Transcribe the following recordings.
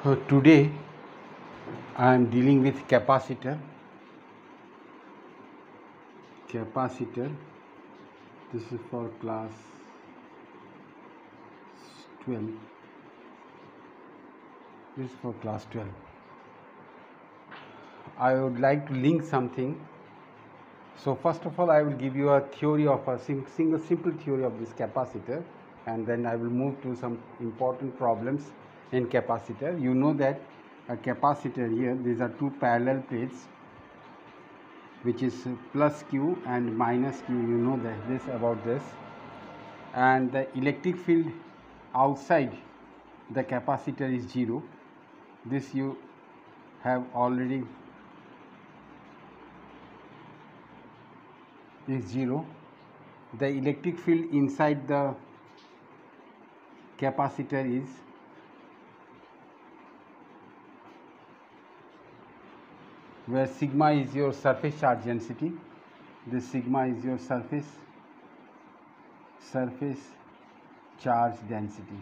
Today I am dealing with capacitor. This is for class 12. I would like to link something. So first of all, I will give you a theory of a simple theory of this capacitor, and then I will move to some important problems in capacitor. You know that a capacitor here, these are two parallel plates, which is plus Q and minus Q. You know that this about this, and the electric field outside the capacitor is 0. This you have already is 0. The electric field inside the capacitor is where sigma is your surface charge density. This sigma is your surface charge density.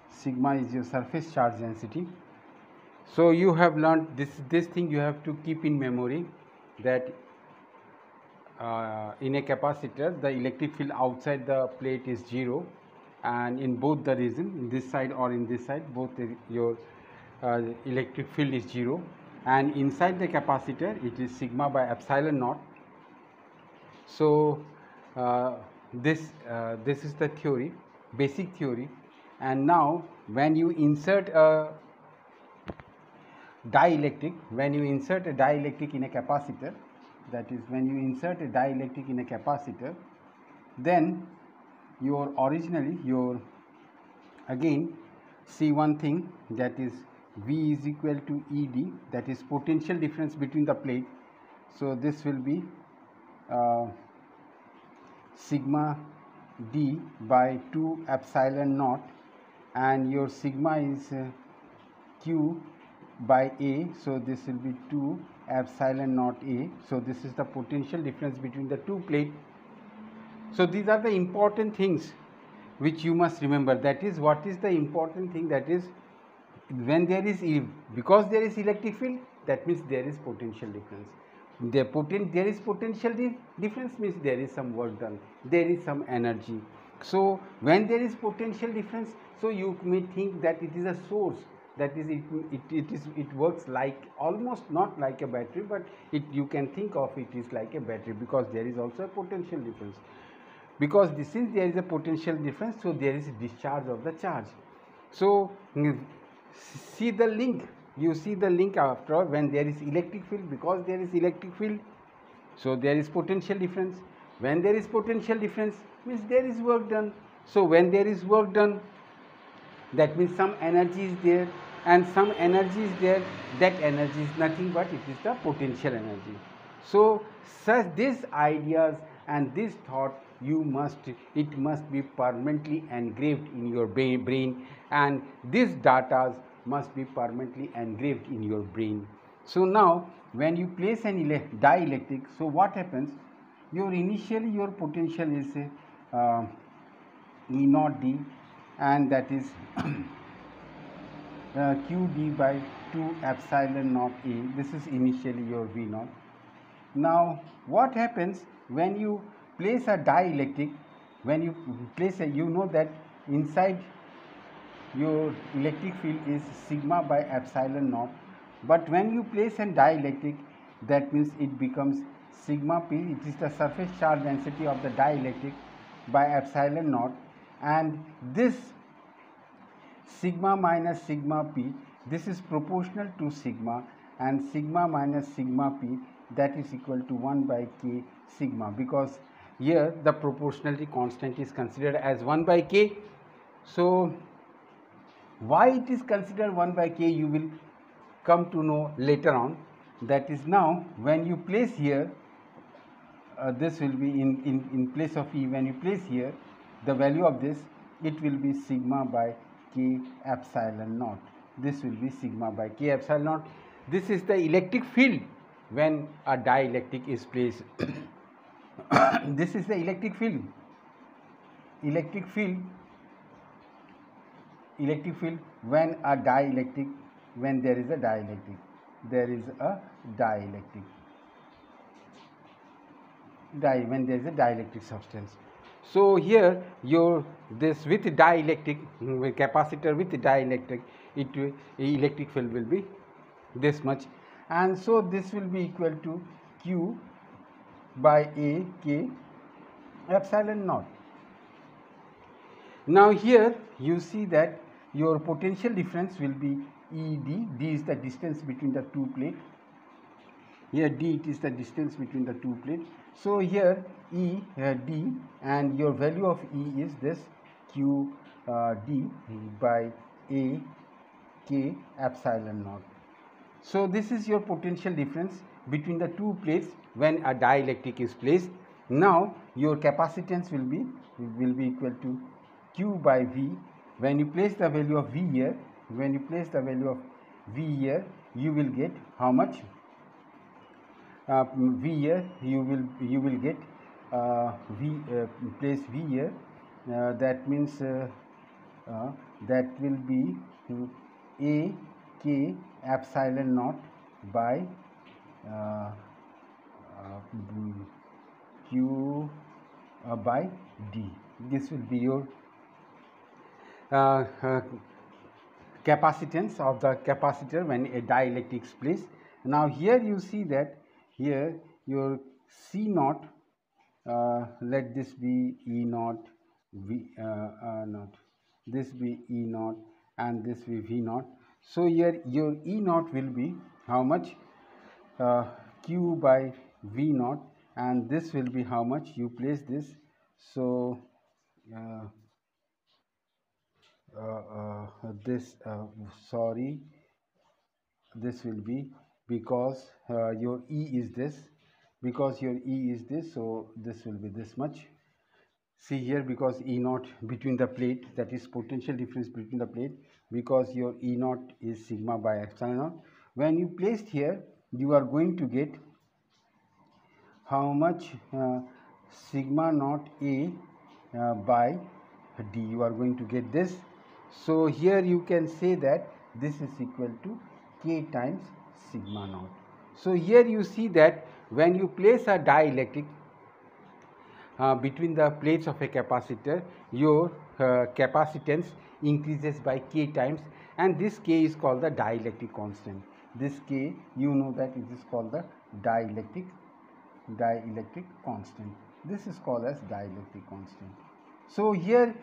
Sigma is your surface charge density. So you have learned this thing. You have to keep in memory that in a capacitor the electric field outside the plate is 0, and in both the region, in this side or in this side, both your electric field is 0, and inside the capacitor it is sigma by epsilon naught. So this is the theory, basic theory. And now when you insert a dielectric, in a capacitor, that is when you insert a dielectric in a capacitor, then your again see one thing, that is V is equal to ED, that is potential difference between the plate. So this will be sigma D by 2 epsilon naught, and your sigma is Q by A, so this will be 2 epsilon naught A. So this is the potential difference between the two plates. So these are the important things which you must remember. That is, what is the important thing? That is, when there is, because there is electric field, that means there is potential difference. There is potential difference means there is some work done, there is some energy. So when there is potential difference, so you may think that it is a source, that is it works like, almost not like a battery, but you can think of it is like a battery, because there is also a potential difference. Because since there is a potential difference, so there is a discharge of the charge. So see the link, you see the link after all. When there is electric field, because there is electric field, so there is potential difference. When there is potential difference, means there is work done. So when there is work done, that means some energy is there, and some energy is there. That energy is nothing but it is the potential energy. So such these ideas and this thought, it must be permanently engraved in your brain, and these data must be permanently engraved in your brain. So now when you place an dielectric, so what happens? Initially your potential is E naught D, and that is QD by 2 epsilon naught A. This is initially your V naught. Now what happens when you place a dielectric? When you place you know that inside your electric field is sigma by epsilon naught, but when you place a dielectric, that means it becomes sigma P. It is the surface charge density of the dielectric by epsilon naught, and this sigma minus sigma P, this is proportional to sigma, and sigma minus sigma P, that is equal to 1 by K sigma, because here the proportionality constant is considered as 1 by K. So why it is considered 1 by K, you will come to know later on. That is, now when you place here, this will be in place of E. When you place here the value of this, it will be sigma by K epsilon naught. This will be sigma by K epsilon naught. This is the electric field when a dielectric is placed. This is the electric field. electric field when a dielectric, when there is a dielectric, there is a dielectric, when there is a dielectric substance. So here your this with dielectric, with capacitor with dielectric, electric field will be this much, and so this will be equal to Q by A K epsilon naught. Now here you see that your potential difference will be ED. D is the distance between the two plates. Here D, it is the distance between the two plates. So here E D, and your value of E is this Q D by A K epsilon naught. So this is your potential difference between the two plates when a dielectric is placed. Now your capacitance will be equal to Q by V. When you place the value of V here, you will get how much? V here, you will get place V here. That means that will be A K epsilon naught by Q by D. This will be your capacitance of the capacitor when a dielectric is placed. Now here you see that here your C naught, let this be E naught, V naught, this be E naught, and this be V naught. So here your E naught will be how much? Q by V naught, and this will be how much? You place this. So this will be, because your E is this, so this will be this much. See here, because E naught between the plate, that is potential difference between the plate, because your E naught is sigma by epsilon naught. When you placed here, you are going to get how much? Sigma naught A by D. You are going to get this. So here you can say that this is equal to K times sigma naught. So here you see that when you place a dielectric between the plates of a capacitor, your capacitance increases by K times, and this K is called the dielectric constant. This K, you know that it is called the dielectric constant. This is called as dielectric constant. So here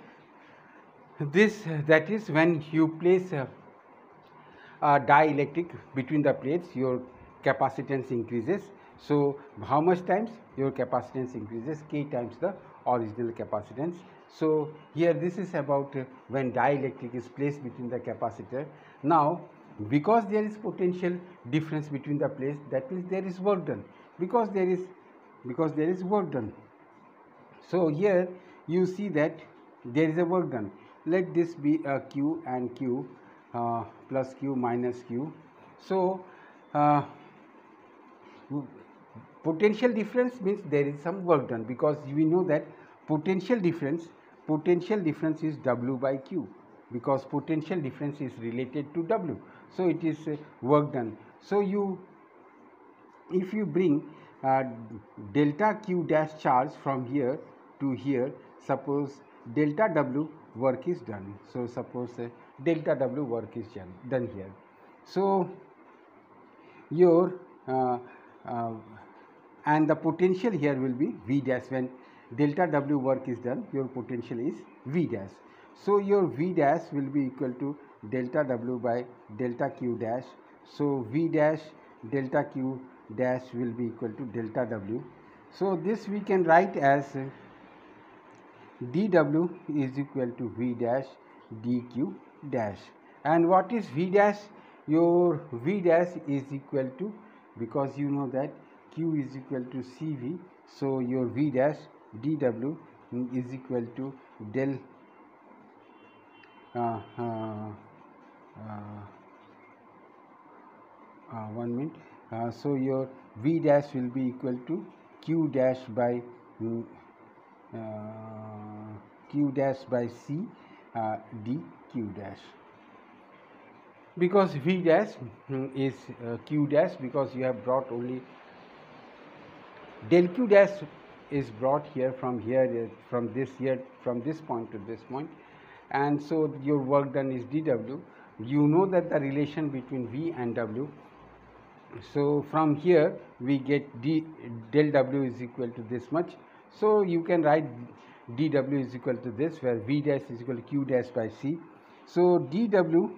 that is when you place a dielectric between the plates, your capacitance increases. So how much times? Your capacitance increases K times the original capacitance. So here this is about when dielectric is placed between the capacitor. Now because there is potential difference between the plates, that means there is work done, because there is work done. So here you see that there is a work done. Let this be a Q and Q, plus Q minus Q. So potential difference means there is some work done, because we know that potential difference is W by Q, because potential difference is related to W. So it is work done. So if you bring delta Q dash charge from here to here, suppose delta W work is done. So suppose delta W work is done here. So your and the potential here will be V dash. When delta W work is done, your potential is V dash. So your V dash will be equal to delta W by delta Q dash. So V dash delta Q dash will be equal to delta W. So this we can write as dW is equal to V dash dQ dash. And what is V dash? Your V dash is equal to, because you know that Q is equal to CV, so your V dash dW is equal to del 1 minute. So your V dash will be equal to Q dash by C, dq dash, because v dash is q dash, because you have brought only del q dash is brought here, from this point to this point, and so your work done is dw. You know that the relation between v and w, so from here we get del w is equal to this much. So you can write dw is equal to this, where v dash is equal to q dash by c. So dw,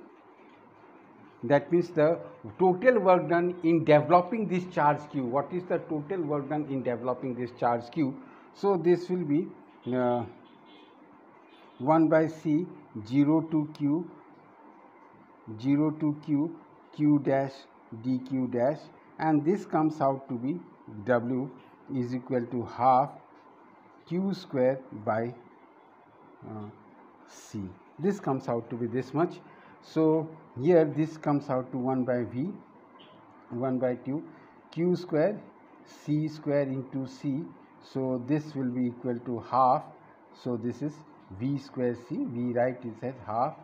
that means the total work done in developing this charge q. What is the total work done in developing this charge q? So this will be 1 by c 0 to q q dash dq dash, and this comes out to be w is equal to half q square by c. This comes out to be this much. So here this comes out to 1 by v, 1 by 2 q square c square into c. So this will be equal to half. So this is v square c. We write it as half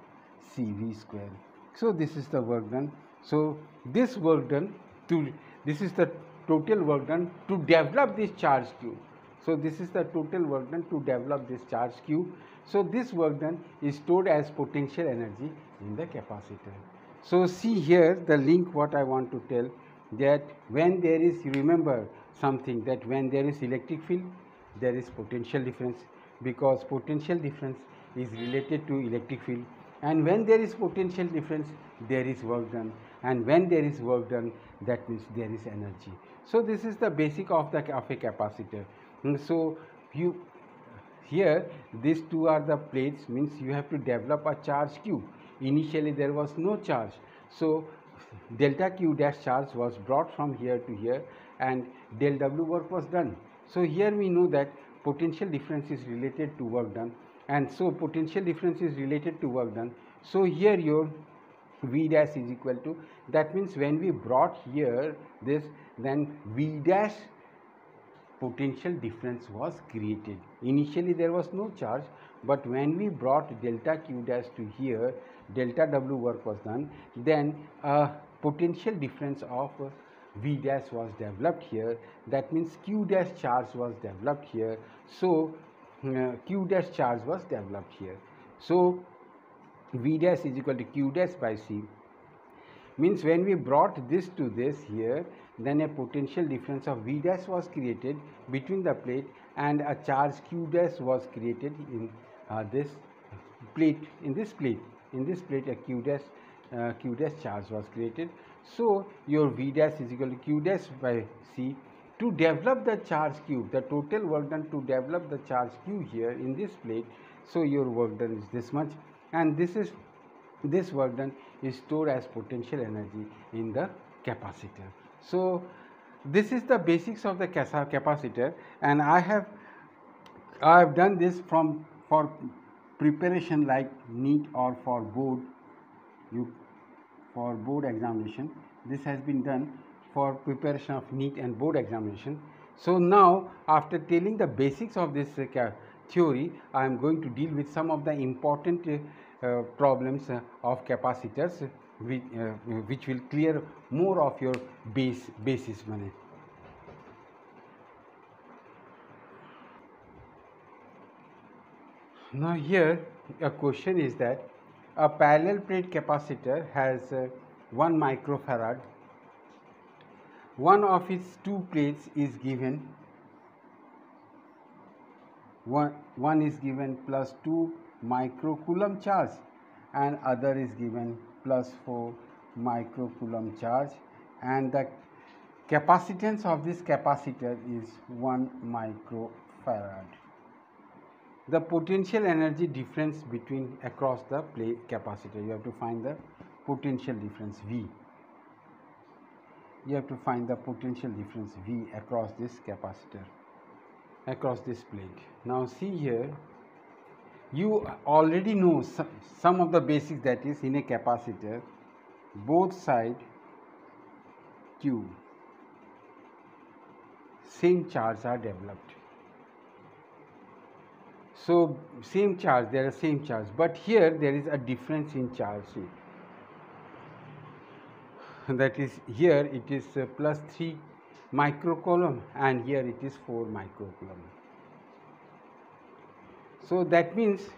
c v square. So this is the work done. So this work done this is the total work done to develop this charge q. So this is the total work done to develop this charge q. So this work done is stored as potential energy in the capacitor. So see here the link what I want to tell, that when there is, you remember something, that when there is electric field there is potential difference, because potential difference is related to electric field, and when there is potential difference there is work done, and when there is work done that means there is energy. So this is the basic of a capacitor. So here these two are the plates, means you have to develop a charge q. Initially there was no charge, so delta q dash charge was brought from here to here and del w work was done. So here we know that potential difference is related to work done, and so potential difference is related to work done. So here your v dash is equal to, that means when we brought here this, then v dash potential difference was created. Initially there was no charge, but when we brought delta q dash to here, delta w work was done, then a potential difference of v dash was developed here. That means q dash charge was developed here. So q dash charge was developed here. So v dash is equal to q dash by c, means when we brought this to this here, then a potential difference of v dash was created between the plate, and a charge q dash was created in this plate. In this plate a q dash charge was created. So your v dash is equal to q dash by c. To develop the charge q, the total work done to develop the charge q here in this plate, so your work done is this much, and this work done is stored as potential energy in the capacitor. So this is the basics of the capacitor, and I have done this for preparation like NEET or for board examination. This has been done for preparation of NEET and board examination. So now, after telling the basics of this theory, I am going to deal with some of the important problems of capacitors, which will clear more of your basis money. Now here a question is that a parallel plate capacitor has 1 microfarad. One of its two plates is given, one is given plus 2 microcoulomb charge and other is given plus 4 microcoulomb charge, and the capacitance of this capacitor is 1 microfarad. The potential energy difference between across the plate capacitor, you have to find the potential difference V. You have to find the potential difference V across this capacitor, across this plate. Now see here, you already know some of the basics, that is, in a capacitor both side Q same charge are developed. So same charge, there are same charge, but here there is a difference in charge. That is, here it is plus 3 microcoulomb and here it is 4 microcoulomb. So that means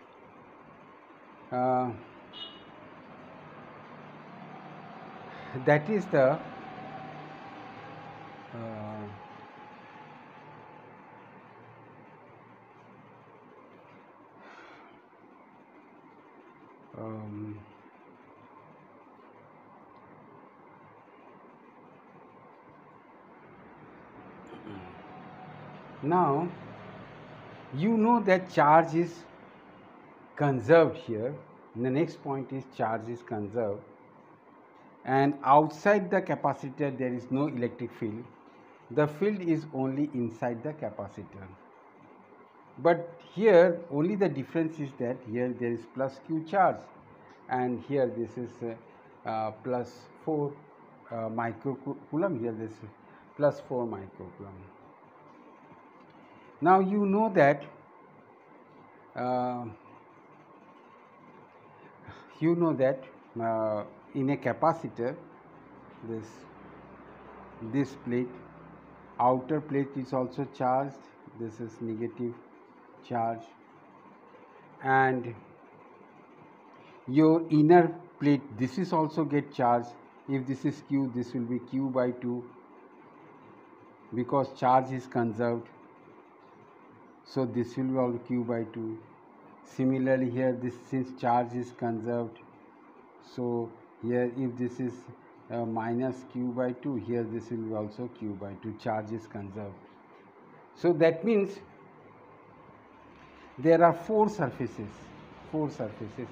that is the now you know that charge is conserved here. The next point is charge is conserved, and outside the capacitor there is no electric field. The field is only inside the capacitor. But here only the difference is that here there is plus Q charge and here this is plus 4 microcoulomb, here this is plus 4 microcoulomb. Now you know that in a capacitor this plate, outer plate is also charged, this is negative charge, and your inner plate, this is also get charged. If this is Q, this will be Q by 2 because charge is conserved, so this will be all Q by 2. Similarly here, this since charge is conserved, so here if this is minus Q by 2, here this will be also Q by 2, charge is conserved. So that means there are 4 surfaces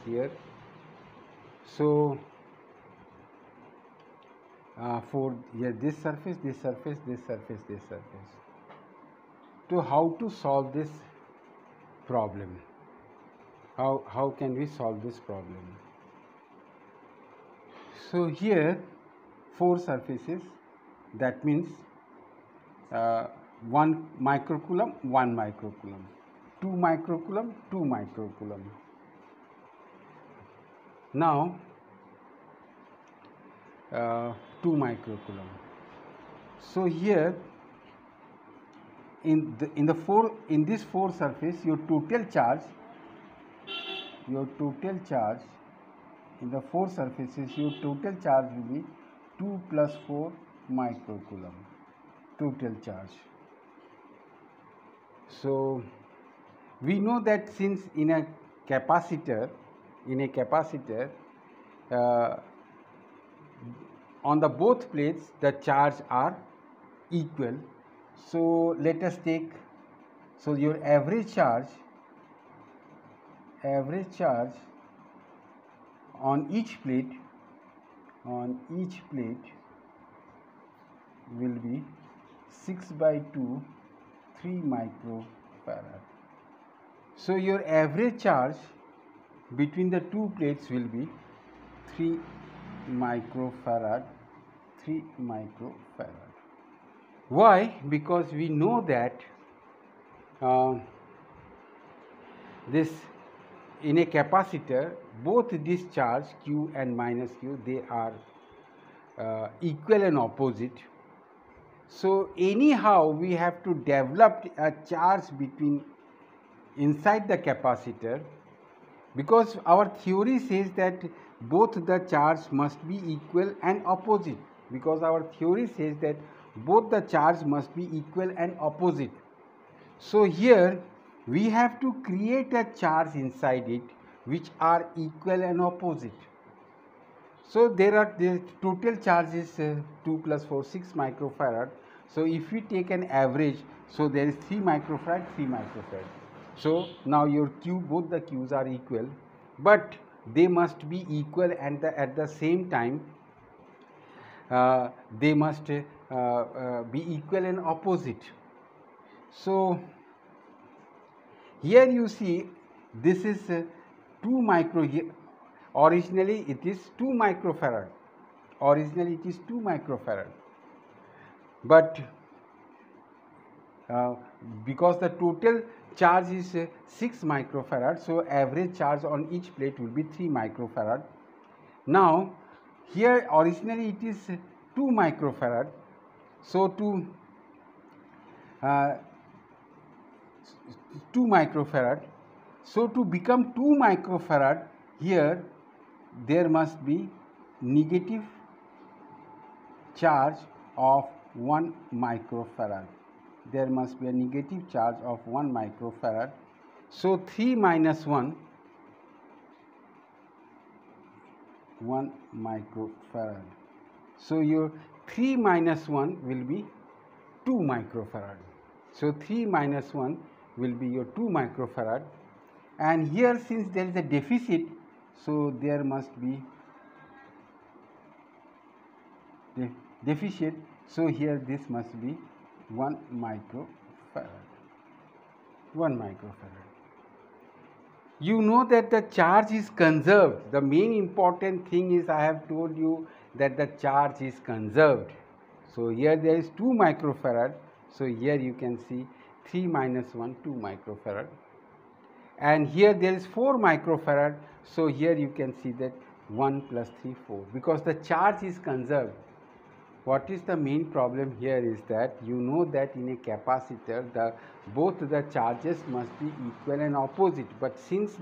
here. So for here this surface, this surface, this surface, this surface. So how to solve this problem? How can we solve this problem? So here 4 surfaces, that means 1 microcoulomb, 1 microcoulomb, 2 microcoulomb, 2 microcoulomb. Now 2 microcoulomb. So here in this 4 surface, your total charge in the 4 surfaces, your total charge will be 2 plus 4 microcoulomb total charge. So we know that since in a capacitor on the both plates the charge are equal. So let us take, so your average charge on each plate will be 6 by 2 3 microfarad. So your average charge between the 2 plates will be 3 microfarad. Why? Because we know that this in a capacitor, both this charge Q and minus Q, they are equal and opposite. So anyhow we have to develop a charge between inside the capacitor, because our theory says that both the charge must be equal and opposite, because our theory says that both the charge must be equal and opposite. So here we have to create a charge inside it which are equal and opposite. So the total charge is 2 plus 4, 6 microfarad. So if we take an average, so there is 3 microfarad, 3 microfarad. So now your Q, both the Qs are equal, but they must be equal and at the same time they must be equal and opposite. So here you see this is 2 micro, originally it is 2 microfarad, but because the total charge is 6 microfarad, so average charge on each plate will be 3 microfarad. Now here originally it is 2 microfarad, so to 2 microfarad, so to become 2 microfarad, here there must be negative charge of 1 microfarad. There must be a negative charge of 1 microfarad. So 3 minus 1 microfarad. So your 3 minus 1 will be 2 microfarad. So 3 minus 1 will be your 2 microfarad. And here, since there is a deficit, so there must be deficit. So here this must be 1 microfarad. 1 microfarad. You know that the charge is conserved. The main important thing is, I have told you that the charge is conserved. So here there is 2 microfarad. So here you can see 3 minus 1, 2 microfarad. And here there is 4 microfarad. So here you can see that 1 plus 3, 4. Because the charge is conserved. What is the main problem here is that you know that in a capacitor both the charges must be equal and opposite, but since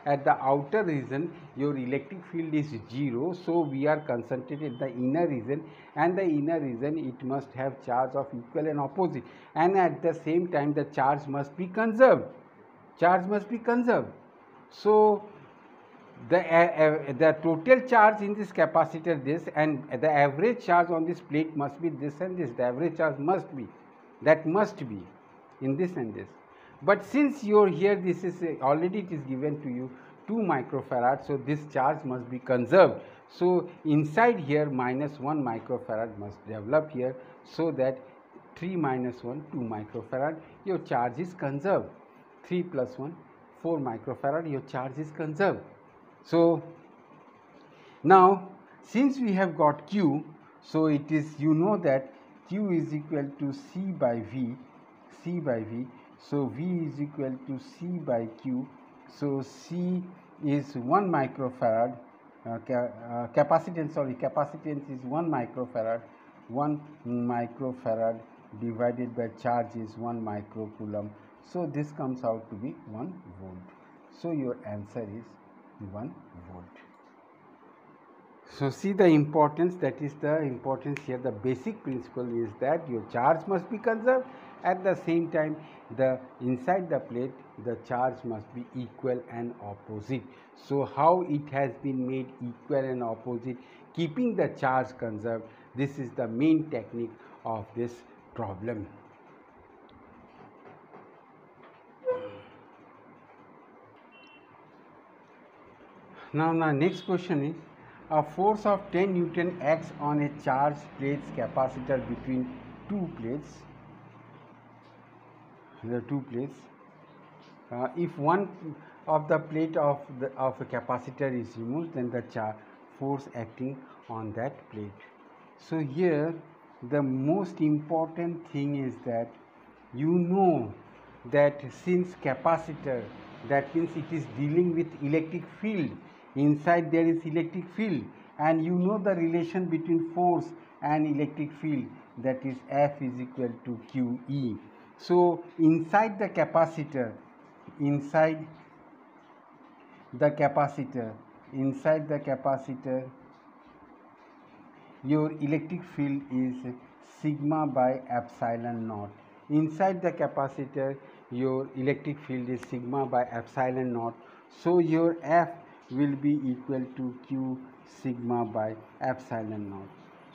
at the outer region your electric field is 0, so we are concentrated in the inner region, and the inner region it must have charge of equal and opposite, and at the same time the charge must be conserved. Charge must be conserved. So the total charge in this capacitor this, and the average charge on this plate must be this and this. The average charge must be, that must be in this and this. But since you're here, this is already it is given to you 2 microfarad, so this charge must be conserved. So inside here minus 1 microfarad must develop here, so that 3 minus 1, 2 microfarad, your charge is conserved. 3 plus 1, 4 microfarad, your charge is conserved. So now since we have got Q, so it is, you know that Q is equal to C by V. So V is equal to C by Q. So C is 1 microfarad, capacitance is 1 microfarad. 1 microfarad divided by charge is 1 microcoulomb. So this comes out to be 1 volt. So your answer is 1 volt. So see the importance, that is the importance here. The basic principle is that your charge must be conserved, at the same time the inside the plate the charge must be equal and opposite. So how it has been made equal and opposite, keeping the charge conserved, this is the main technique of this problem. Now the next question is, a force of 10 Newton acts on a charged plate's capacitor between two plates. If one of the plate of a capacitor is removed, then the force acting on that plate. So here the most important thing is that you know that since capacitor, that means it is dealing with electric field. Inside there is electric field, and you know the relation between force and electric field, that is F is equal to QE. So inside the capacitor, your electric field is sigma by epsilon naught. Inside the capacitor your electric field is sigma by epsilon naught. So your F will be equal to Q sigma by epsilon naught.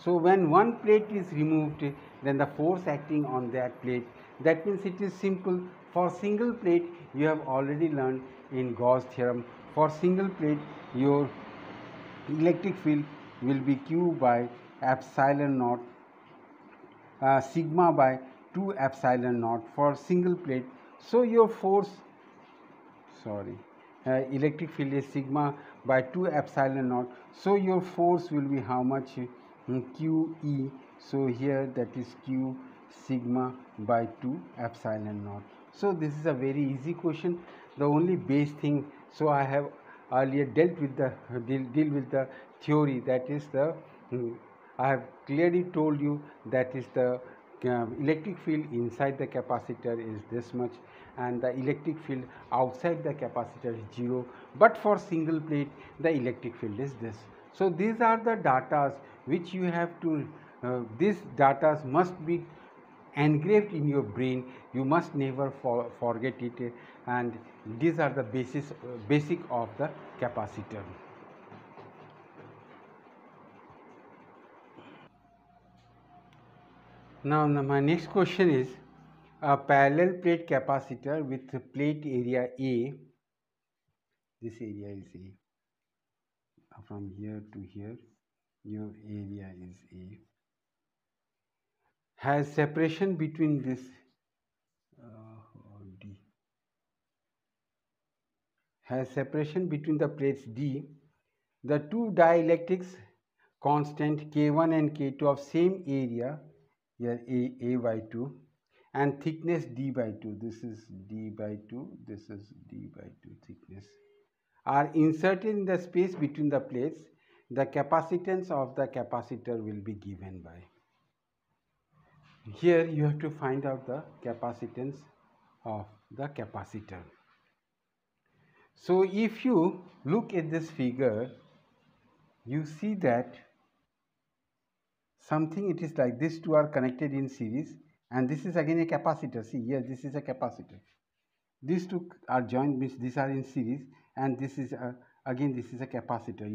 So when one plate is removed, then the force acting on that plate, that means it is simple. For single plate you have already learned in Gauss theorem. For single plate your electric field will be Q by epsilon naught, sigma by 2 epsilon naught for single plate. So your force, electric field is sigma by 2 epsilon naught. So your force will be how much? QE. So here that is Q sigma by 2 epsilon naught. So this is a very easy question. The only base thing, so I have earlier dealt with the deal with the theory, that is the I have clearly told you that is the electric field inside the capacitor is this much, and the electric field outside the capacitor is 0, but for single plate the electric field is this. So these are the datas which you have to these datas must be engraved in your brain. You must never forget it, and these are the basic of the capacitor. Now my next question is, a parallel plate capacitor with plate area A, this area is A, from here to here your area is A, has separation between this D, has separation between the plates D. The two dielectrics constant K1 and K2 of same area, here A by 2, and thickness D by 2, this is D by 2, this is D by 2 thickness, are inserted in the space between the plates. The capacitance of the capacitor will be given by. Here you have to find out the capacitance of the capacitor. So if you look at this figure, you see that something, it is like these two are connected in series, and this is again a capacitor. See here, this is a capacitor. These two are joined, means these are in series, and this is again this is a capacitor.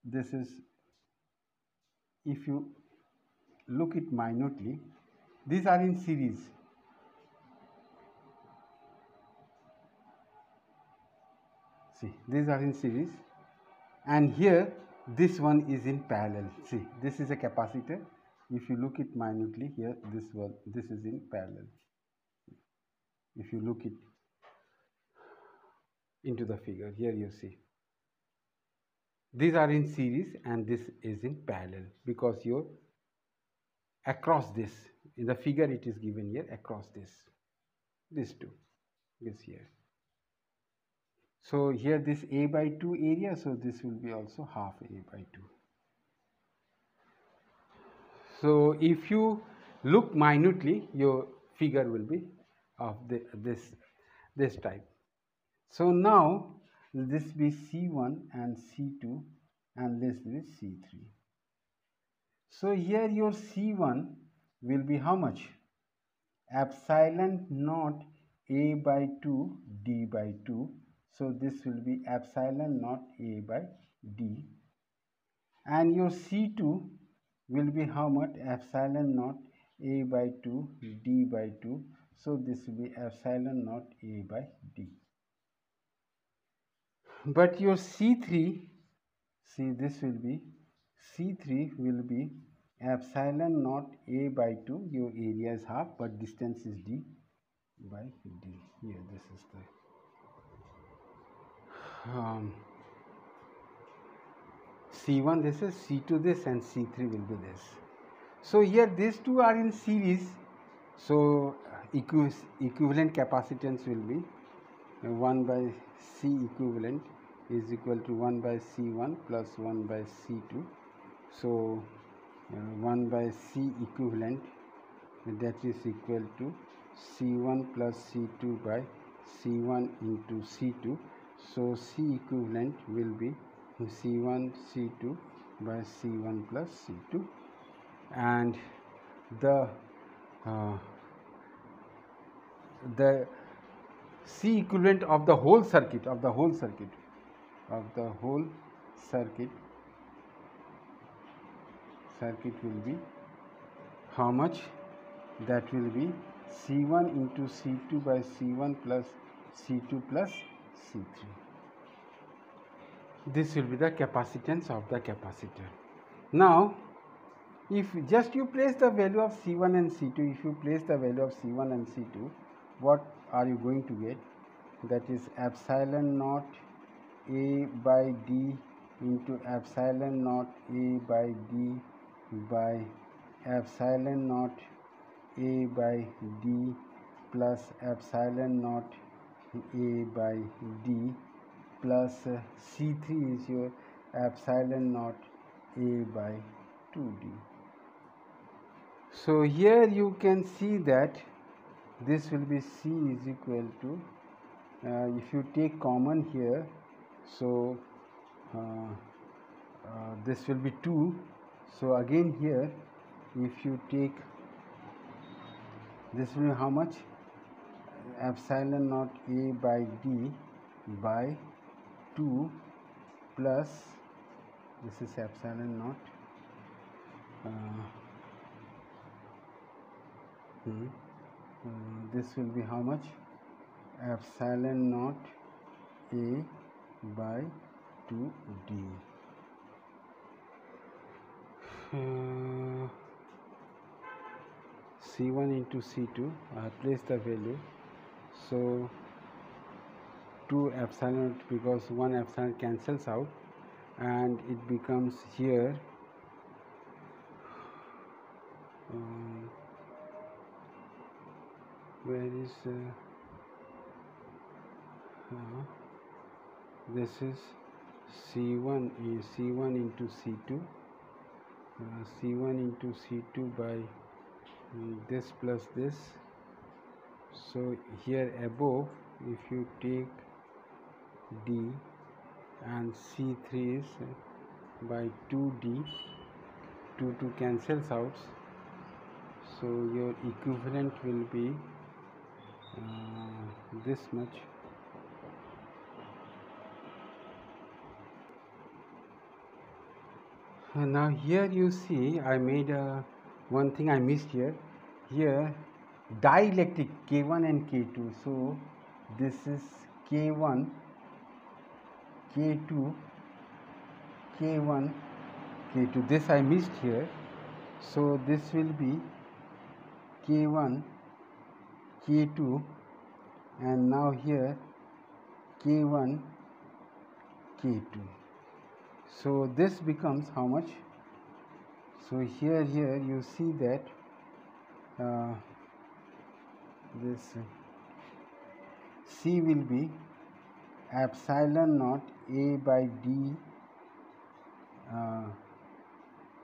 This is, if you look it minutely, these are in series. See, these are in series, and here this one is in parallel. See, this is a capacitor. If you look it minutely, here this is in parallel. If you look it into the figure, here you see these are in series and this is in parallel, because you're across this, in the figure it is given here, across this two is here. So here this A by 2 area, so this will be also half A by 2. So if you look minutely, your figure will be of this type. So now this be C1 and C2 and this is C3. So here your C1 will be how much? Epsilon naught A by 2 D by 2. So this will be epsilon naught A by D. And your C2 will be how much? Epsilon naught A by 2 D by 2. So this will be epsilon naught A by D. But your C3, see, this will be, C3 will be epsilon naught A by 2, your area is half, but distance is D by D. Here this is the C1 this is, C2 this, and C3 will be this. So here these two are in series, so equivalent capacitance will be 1 by C equivalent is equal to 1 by C1 plus 1 by C2. So 1 by C equivalent, that is equal to C1 plus C2 by C1 into C2. So C equivalent will be C1 C2 by C1 plus C2, and the C equivalent of the whole circuit will be how much? That will be C1 into C2 by C1 plus C2 plus C3. This will be the capacitance of the capacitor. Now, if just you place the value of C1 and C2, if you place the value of C1 and C2, what are you going to get? That is epsilon naught A by D into epsilon naught A by D by epsilon naught A by D plus epsilon naught A by D plus C3 is your epsilon naught A by 2D. So here you can see that this will be C is equal to, if you take common here, so this will be 2. So again here, if you take this will be how much? Epsilon naught A by D by 2 plus, this is epsilon naught, this will be how much? Epsilon naught A by 2D. C1 into C2, I place the value. So 2 epsilon, because 1 epsilon cancels out, and it becomes here where is this is C1 is C1 into C2, C1 into C2 by this plus this. So here above, if you take D and C3 is by 2D, 2 cancels out, so your equivalent will be this much. Now here you see I made one thing I missed here. Here dielectric K1 and K2. So this is K1, K2, K1, K2. This I missed here. So this will be K1, K2, and now here K1, K2. So this becomes how much? So here you see that this C will be epsilon naught A by D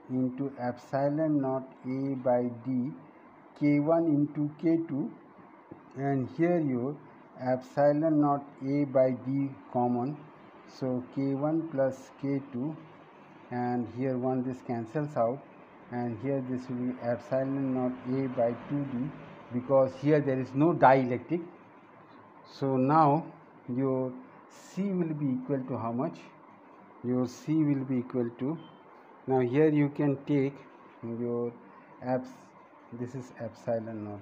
into epsilon naught A by D K1 into K2, and here your epsilon naught A by D common, so K1 plus K2, and here one this cancels out, and here this will be epsilon naught A by 2D, because here there is no dielectric. So now your C will be equal to how much? Your C will be equal to, now here you can take your this is epsilon naught.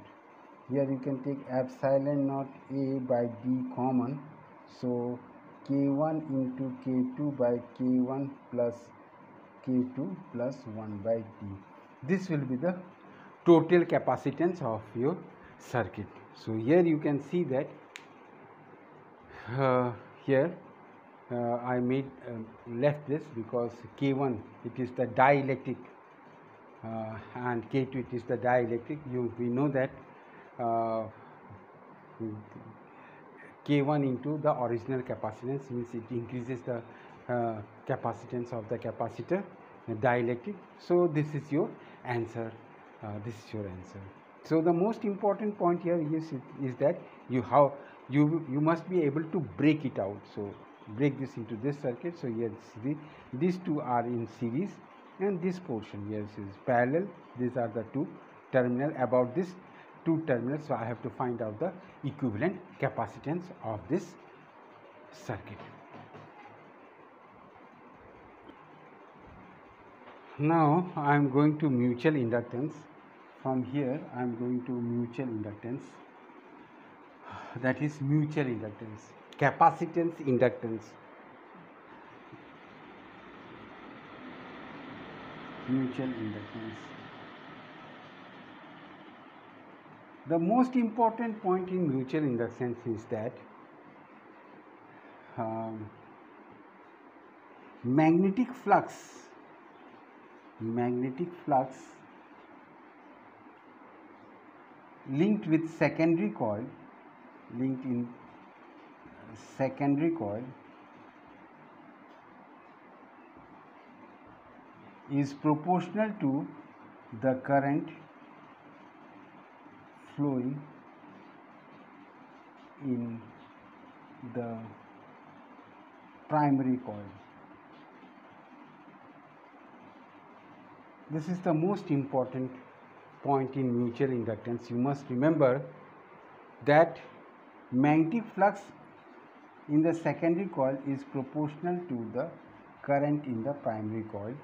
Here you can take epsilon naught A by D common, so K1 into K2 by K1 plus K2 plus 1 by D. This will be the total capacitance of your circuit. So here you can see that here I made left this because K1 it is the dielectric and K2 it is the dielectric. We know that K1 into the original capacitance means it increases the capacitance of the capacitor, dielectric. So this is your answer. This is your answer. So the most important point here is that you must be able to break it out. So break this into this circuit. So here these two are in series, and this portion here is parallel. These are the two terminal. About this two terminals, so I have to find out the equivalent capacitance of this circuit. Now I am going to mutual inductance. From here I am going to mutual inductance, that is mutual inductance, capacitance inductance. Mutual inductance. The most important point in mutual inductance is that magnetic flux linked with secondary coil, linked in secondary coil, is proportional to the current flowing in the primary coil. This is the most important point in mutual inductance. You must remember that magnetic flux in the secondary coil is proportional to the current in the primary coil.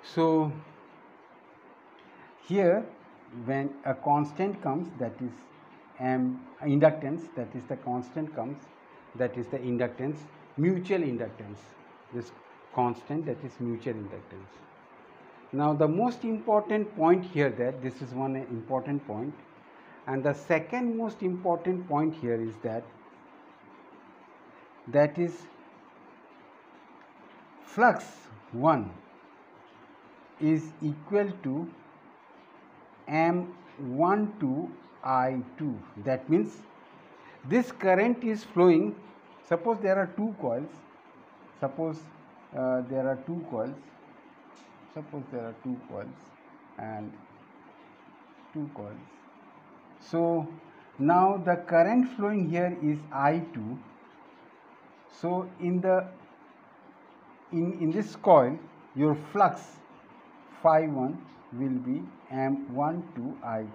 So here, when a constant comes, that is inductance, that is the constant comes, that is the inductance, mutual inductance, this constant, that is mutual inductance. Now the most important point here, that this is one important point, and the second most important point here is that is flux 1 is equal to M1 to I2. That means this current is flowing. Suppose there are two coils. Suppose there are two coils. Suppose there are two coils and two coils. So now the current flowing here is I2. So in this coil, your flux phi 1 will be M1 to I2.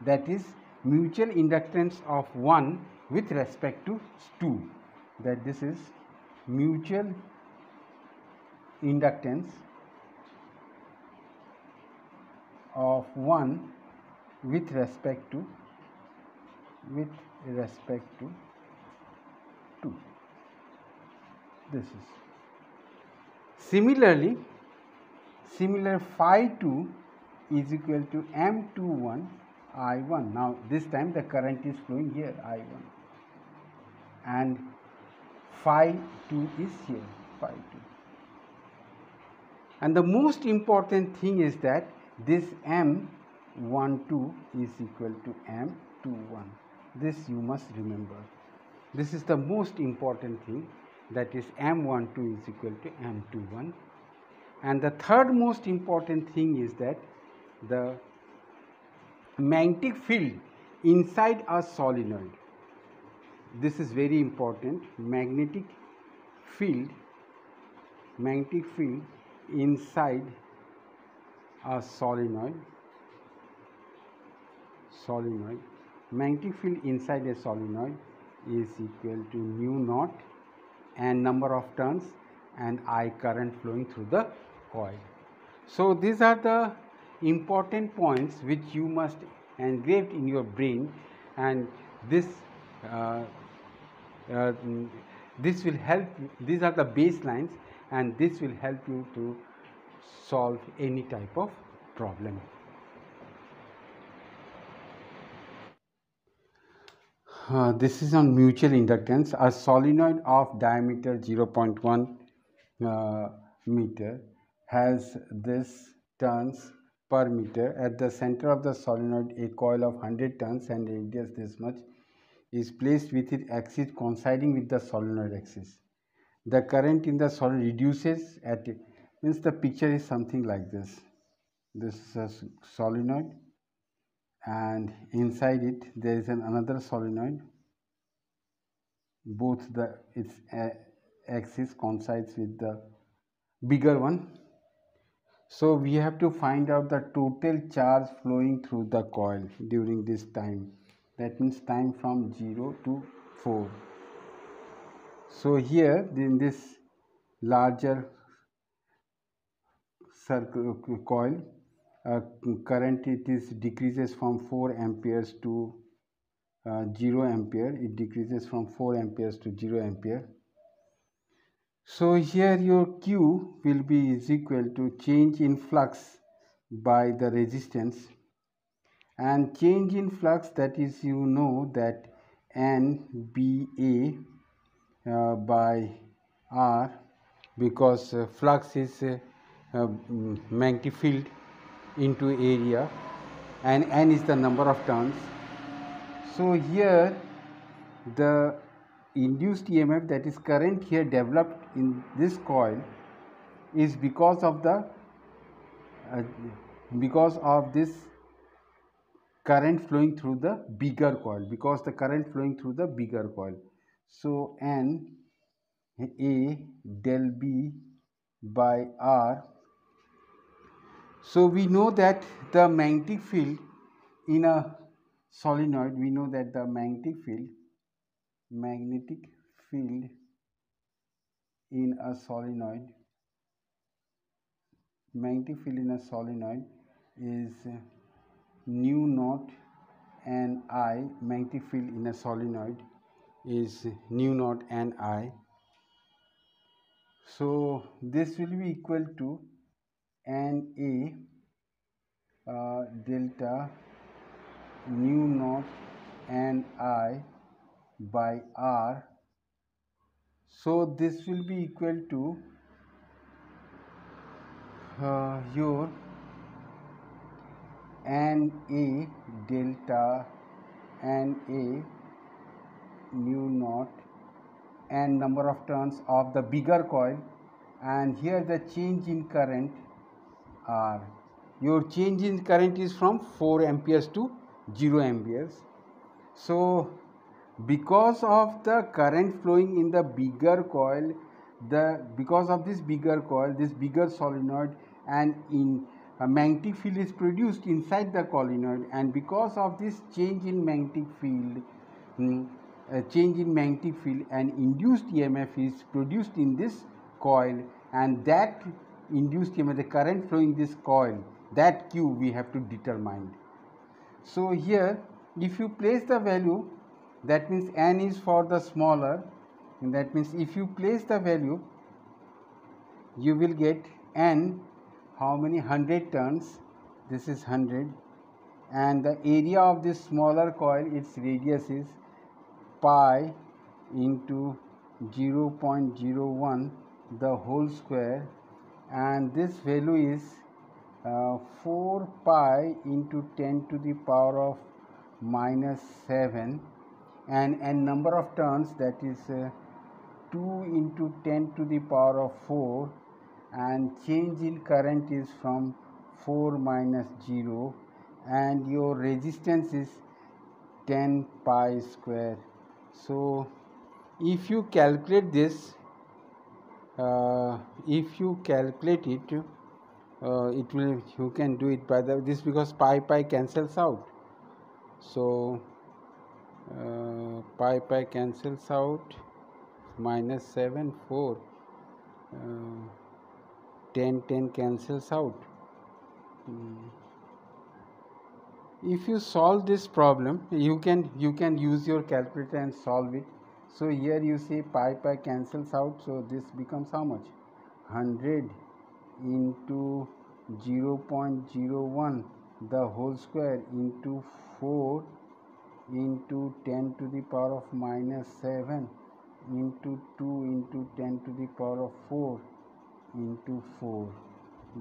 That is mutual inductance of 1 with respect to 2. That this is mutual inductance of 1 with respect to 2. This is similar phi 2 is equal to M21 I1. Now this time the current is flowing here, I1, and phi 2 is here, phi 2. And the most important thing is that this M12 is equal to M21. This you must remember. This is the most important thing, that is M12 is equal to M21. And the third most important thing is that the magnetic field inside a solenoid, this is very important, magnetic field inside a solenoid, magnetic field inside a solenoid is equal to mu naught and number of turns and I current flowing through the coil. So these are the important points which you must engrave in your brain, and this will help. These are the baselines, and this will help you to solve any type of problem. This is on mutual inductance. A solenoid of diameter 0.1 meter has this turns per meter. At the center of the solenoid, a coil of 100 turns and radius this much is placed with its axis coinciding with the solenoid axis. The current in the solenoid reduces at it. Means the picture is something like this. This is a solenoid, and inside it there is another solenoid. Both its axis coincides with the bigger one. So we have to find out the total charge flowing through the coil during this time. That means time from 0 to 4. So here in this larger circle coil, current it is decreases from 4 amperes to 0 ampere. It decreases from 4 amperes to 0 ampere. So here your Q will be is equal to change in flux by the resistance, and change in flux, that is, you know that NBA by R, because flux is magnetic field into area. and n is the number of turns. So here the induced EMF, that is current here developed in this coil, is because of this current flowing through the bigger coil, because the current flowing through the bigger coil. So N A del B by R. So we know that the magnetic field in a solenoid, we know that the magnetic field in a solenoid is nu naught and I. Magnetic field in a solenoid is nu naught and I. So this will be equal to Na delta nu naught and I by R. So this will be equal to your Na delta Na nu naught and number of turns of the bigger coil, and here the change in current R. Your change in current is from 4 amperes to 0 amperes. So because of the current flowing in the bigger coil, because of this bigger coil, this bigger solenoid, and in a magnetic field is produced inside the solenoid, and because of this change in magnetic field, an induced EMF is produced in this coil, and that induced EMF, the current flowing in this coil, that Q we have to determine. So here if you place the value, that means N is for the smaller, and that means if you place the value, you will get N, how many, 100 turns, this is 100, and the area of this smaller coil, its radius is pi into 0.01 the whole square, and this value is 4 pi into 10 to the power of minus 7, and number of turns, that is 2 into 10 to the power of 4, and change in current is from 4 minus 0, and your resistance is 10 pi square. So if you calculate this, if you calculate it, it will, you can do it by this, because pi cancels out. So pi cancels out, minus 7, 4, 10 cancels out. If you solve this problem, you can use your calculator and solve it. So here you see pi cancels out, so this becomes how much, 100 into 0.01 the whole square into 4 into 10 to the power of minus 7 into 2 into 10 to the power of 4 into 4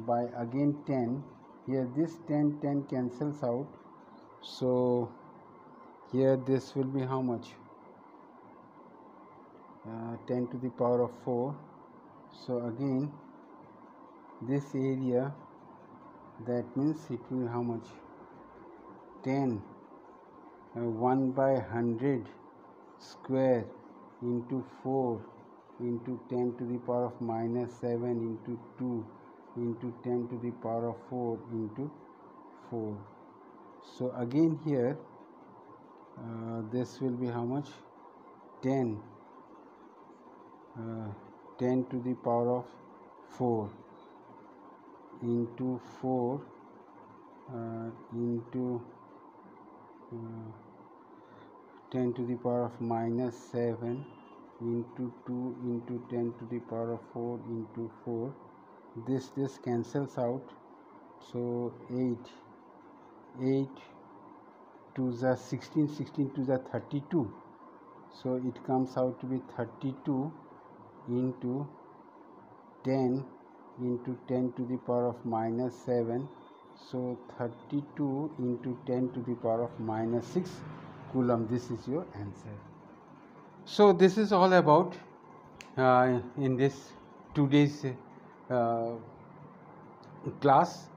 by again 10. Here this 10 cancels out, so here this will be how much, 10 to the power of 4. So again this area, that means it will be how much, 10 1 by 100 square into 4 into 10 to the power of minus 7 into 2 into 10 to the power of 4 into 4. So again here this will be how much, 10 to the power of 4 into 4 into 10 to the power of minus 7 into 2 into 10 to the power of 4 into 4. This cancels out, so 8 to the 16 to the 32, so it comes out to be 32 into 10 into 10 to the power of minus 7 So 32 into 10 to the power of minus 6 coulomb. This is your answer. So this is all about in this today's class.